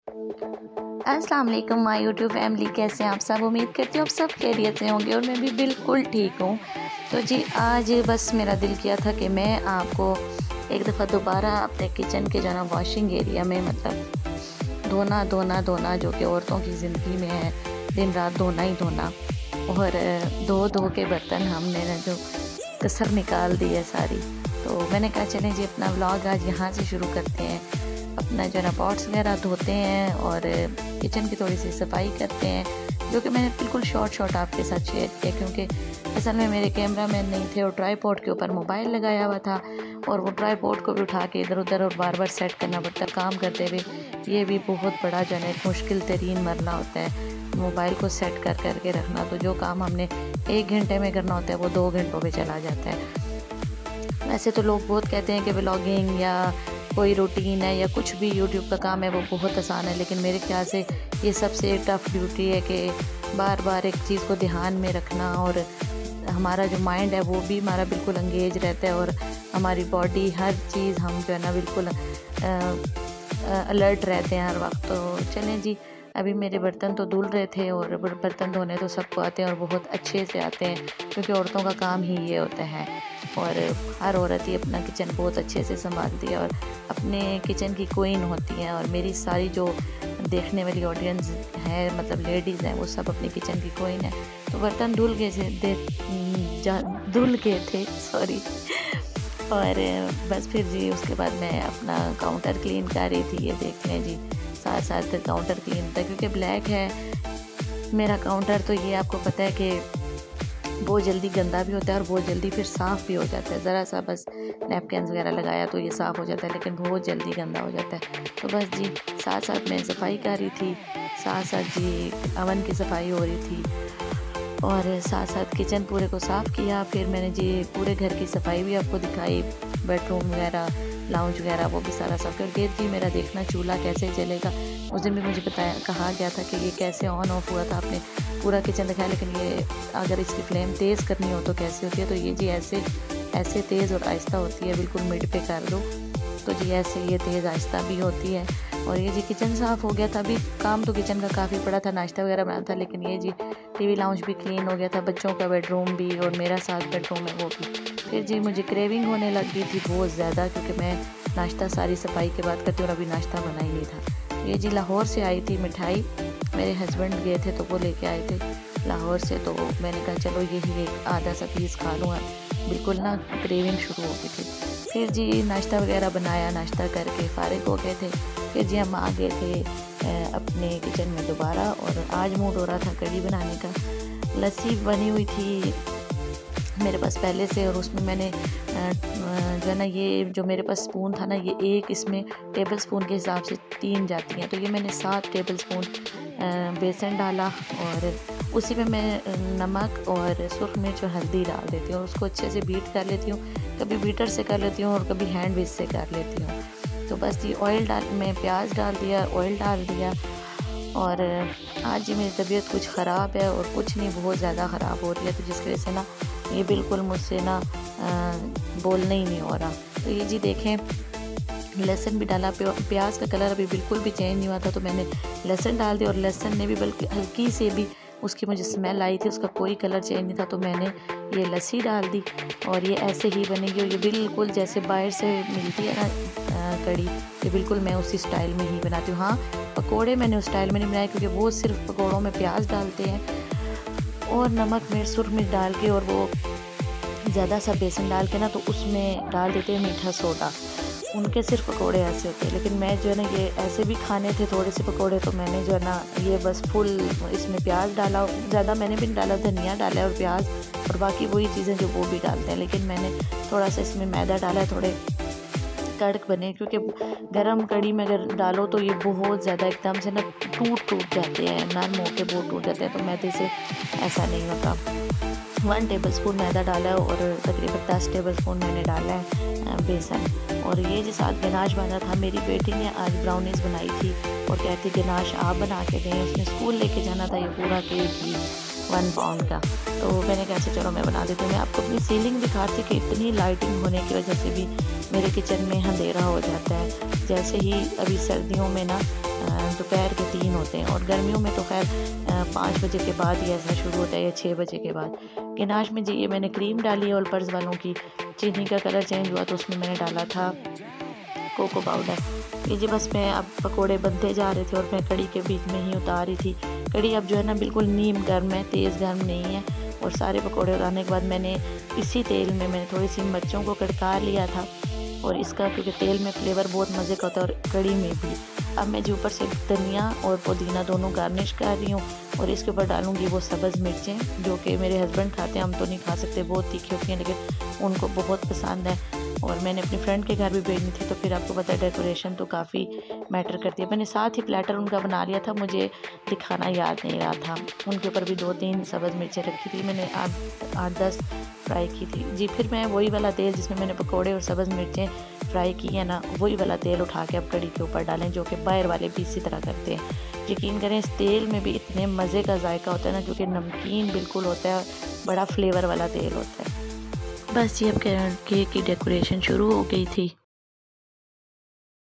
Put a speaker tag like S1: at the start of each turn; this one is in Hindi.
S1: अस्सलाम वालेकुम माय यूट्यूब फैमिली, कैसे हैं आप सब। उम्मीद करती हूँ आप सब खैरियत से होंगे और मैं भी बिल्कुल ठीक हूँ। तो जी आज बस मेरा दिल किया था कि मैं आपको एक दफ़ा दोबारा अपने किचन के जो ना वॉशिंग एरिया में मतलब धोना जो कि औरतों की ज़िंदगी में है, दिन रात धोना ही धोना, और धो के बर्तन हमने ना जो कसर निकाल दी है सारी। तो मैंने कहा चलें जी अपना व्लॉग आज यहाँ से शुरू करते हैं। अपना जो ना पॉट्स वगैरह धोते हैं और किचन की थोड़ी सी सफाई करते हैं, जो कि मैंने बिल्कुल शॉर्ट आपके साथ शेयर किया, क्योंकि असल में मेरे कैमरा मैन नहीं थे और ट्राईपॉड के ऊपर मोबाइल लगाया हुआ था और वो ट्राईपॉड को भी उठा के इधर उधर और बार बार सेट करना पड़ता काम करते हुए। ये भी बहुत बड़ा जो है मुश्किल तरीन मरना होता है, मोबाइल को सेट करके रखना। तो जो काम हमने 1 घंटे में करना होता है वो 2 घंटों में चला जाता है। वैसे तो लोग बहुत कहते हैं कि व्लॉगिंग या कोई रूटीन है या कुछ भी यूट्यूब का काम है वो बहुत आसान है, लेकिन मेरे ख्याल से ये सबसे टफ़ ड्यूटी है कि बार बार एक चीज़ को ध्यान में रखना, और हमारा जो माइंड है वो भी हमारा बिल्कुल एंगेज रहता है और हमारी बॉडी हर चीज़ हम जो है ना बिल्कुल अलर्ट रहते हैं हर वक्त। तो चलें जी, अभी मेरे बर्तन तो धुल रहे थे और बर्तन धोने तो सबको आते हैं और बहुत अच्छे से आते हैं, क्योंकि औरतों का काम ही ये होता है और हर औरत ही अपना किचन बहुत अच्छे से संभालती है और अपने किचन की क्वीन होती है। और मेरी सारी जो देखने वाली ऑडियंस है मतलब लेडीज़ हैं वो सब अपने किचन की क्वीन है। तो बर्तन धुल गए थे सॉरी। और बस फिर जी उसके बाद मैं अपना काउंटर क्लीन कर रही थी। ये देख लें जी, साथ साथ काउंटर क्लीन था, क्योंकि ब्लैक है मेरा काउंटर, तो ये आपको पता है कि बहुत जल्दी गंदा भी होता है और बहुत जल्दी फिर साफ़ भी हो जाता है। ज़रा सा बस नैपकिन्स वगैरह लगाया तो ये साफ़ हो जाता है, लेकिन बहुत जल्दी गंदा हो जाता है। तो बस जी साथ साथ मैं सफाई कर रही थी, साथ साथ जी अवन की सफाई हो रही थी और साथ साथ किचन पूरे को साफ़ किया। फिर मैंने जी पूरे घर की सफाई भी आपको दिखाई, बेडरूम वगैरह, लाउंज वगैरह वो भी सारा साफ कर। फिर जी मेरा देखना चूल्हा कैसे जलेगा, उस दिन भी मुझे कहा गया था कि ये कैसे ऑन ऑफ हुआ था। आपने पूरा किचन दिखाया, लेकिन ये अगर इसकी फ्लेम तेज़ करनी हो तो कैसे होती है। तो ये जी ऐसे तेज़ और आहिस्ता होती है, बिल्कुल मिड पे कर दो। तो जी ऐसे ये तेज़ आहिस्ता भी होती है। और ये जी किचन साफ़ हो गया था। अभी काम तो किचन का काफ़ी पड़ा था, नाश्ता वगैरह बनाना था, लेकिन ये जी टीवी लाउंज भी क्लीन हो गया था, बच्चों का बेडरूम भी और मेरा साथ बेडरूम है वो भी। फिर जी मुझे क्रेविंग होने लग गई थी बहुत ज़्यादा, क्योंकि मैं नाश्ता सारी सफाई के बाद करती हूँ और अभी नाश्ता बना ही नहीं था। ये जी लाहौर से आई थी मिठाई, मेरे हस्बैंड गए थे तो वो लेके आए थे लाहौर से, तो मैंने कहा चलो यही एक आधा सा पीस खा लूँगा, बिल्कुल ना क्रेविंग शुरू हो गई थी। फिर जी नाश्ता वगैरह बनाया, नाश्ता करके फ़ारिग हो गए थे। फिर जी हम आ गए थे अपने किचन में दोबारा, और आज मूड हो रहा था कढ़ी बनाने का। लस्सी बनी हुई थी मेरे पास पहले से, और उसमें मैंने जो है ना ये जो मेरे पास स्पून था ना, ये एक इसमें टेबल स्पून के हिसाब से 3 जाती हैं, तो ये मैंने 7 टेबल स्पून बेसन डाला और उसी में मैं नमक और सुर्ख मिर्च और हल्दी डाल देती हूँ और उसको अच्छे से बीट कर लेती हूँ। कभी बीटर से कर लेती हूँ और कभी हैंड विस्क से कर लेती हूँ। तो बस ये मैं प्याज डाल दिया, ऑयल डाल दिया। और आज जी मेरी तबीयत कुछ ख़राब है और कुछ नहीं बहुत ज़्यादा ख़राब हो रही है, तो जिसकी वजह से ना ये बिल्कुल मुझसे ना बोलना ही नहीं हो रहा। तो ये जी देखें लहसुन भी डाला, प्याज का कलर अभी बिल्कुल भी चेंज नहीं हुआ था, तो मैंने लहसुन डाल दिया और लहसुन ने भी बल्कि हल्की से भी उसकी मुझे स्मेल आई थी, उसका कोई कलर चेंज नहीं था। तो मैंने ये लस्सी डाल दी और ये ऐसे ही बनेगी, और ये बिल्कुल जैसे बाहर से मिलती है ना कढ़ी, ये बिल्कुल मैं उसी स्टाइल में ही बनाती हूँ। हाँ पकोड़े मैंने उस स्टाइल में नहीं बनाए, क्योंकि वो सिर्फ पकोड़ों में प्याज डालते हैं और नमक मिर्च सुर्ख मिर्च डाल के, और वो ज़्यादा सा बेसन डाल के ना तो उसमें डाल देते हैं मीठा सोडा, उनके सिर्फ पकोड़े ऐसे होते हैं। लेकिन मैं जो है ना ये ऐसे भी खाने थे थोड़े से पकोड़े, तो मैंने जो है ना ये बस फुल इसमें प्याज डाला, ज़्यादा मैंने भी डाला, धनिया डाला और प्याज और बाकी वही चीज़ें जो वो भी डालते हैं, लेकिन मैंने थोड़ा सा इसमें मैदा डाला है, थोड़े कड़क बने, क्योंकि गरम कढ़ी में अगर डालो तो ये बहुत ज़्यादा एकदम से ना टूट जाते हैं, नरम होके बहुत टूट जाते हैं, तो मैदे से ऐसा नहीं होता। 1 टेबल स्पून मैदा डाला है और तकरीबन 10 टेबल स्पून मैंने डाला है बेसन। और ये जो साथ गनाश बना था, मेरी बेटी ने आज ब्राउनीज़ बनाई थी और कहती गनाश आप बना के दें, उसने स्कूल लेके जाना था, ये पूरा केक ही 1 पाउंड का। तो मैंने कहा चलो मैं बना देती हूँ। मैं आपको अपनी सीलिंग दिखाती कि इतनी लाइटिंग होने की वजह से भी मेरे किचन में अंधेरा हो जाता है। जैसे ही अभी सर्दियों में ना दोपहर के 3 होते हैं, और गर्मियों में तो खैर 5 बजे के बाद ही ऐसा शुरू होता है या 6 बजे के बाद। गिनाश में जी ये मैंने क्रीम डाली ऑल पर्स वालों की, चीनी का कलर चेंज हुआ तो उसमें मैंने डाला था कोको पाउडर। ये जी बस मैं अब पकोड़े बनते जा रहे थे और मैं कड़ी के बीच में ही उतार रही थी। कड़ी अब जो है ना बिल्कुल नीम गर्म है, तेज़ गर्म नहीं है। और सारे पकोड़े उतारने के बाद मैंने इसी तेल में मैंने थोड़ी सी मिर्चों को कड़का लिया था, और इसका क्योंकि तेल में फ्लेवर बहुत मज़े का होता है और कड़ी में भी। अब मैं जी ऊपर से धनिया और पुदीना दोनों गार्निश कर रही हूँ, और इसके ऊपर डालूँगी वो सब्ज़ मिर्चें जो कि मेरे हस्बैंड खाते हैं, हम तो नहीं खा सकते, बहुत तीखी होती हैं, लेकिन उनको बहुत पसंद है। और मैंने अपनी फ्रेंड के घर भी भेजनी थी, तो फिर आपको पता है डेकोरेशन तो काफ़ी मैटर करती है। मैंने साथ ही प्लेटर उनका बना लिया था, मुझे दिखाना याद नहीं रहा था। उनके ऊपर भी 2-3 सब्ज़ मिर्चें रखी थी मैंने, 8-10 फ्राई की थी जी। फिर मैं वही वाला तेल जिसमें मैंने पकोड़े और सब्ज़ मिर्चें फ्राई की है ना, वही वाला तेल उठा के अब कड़ी के ऊपर डालें, जो कि बाहर वाले भी इसी तरह करते हैं। यकीन करें इस तेल में भी इतने मज़े का जायका होता है ना, क्योंकि नमकीन बिल्कुल होता है, बड़ा फ्लेवर वाला तेल होता है। बस ये अब केक की डेकोरेशन शुरू हो गई थी।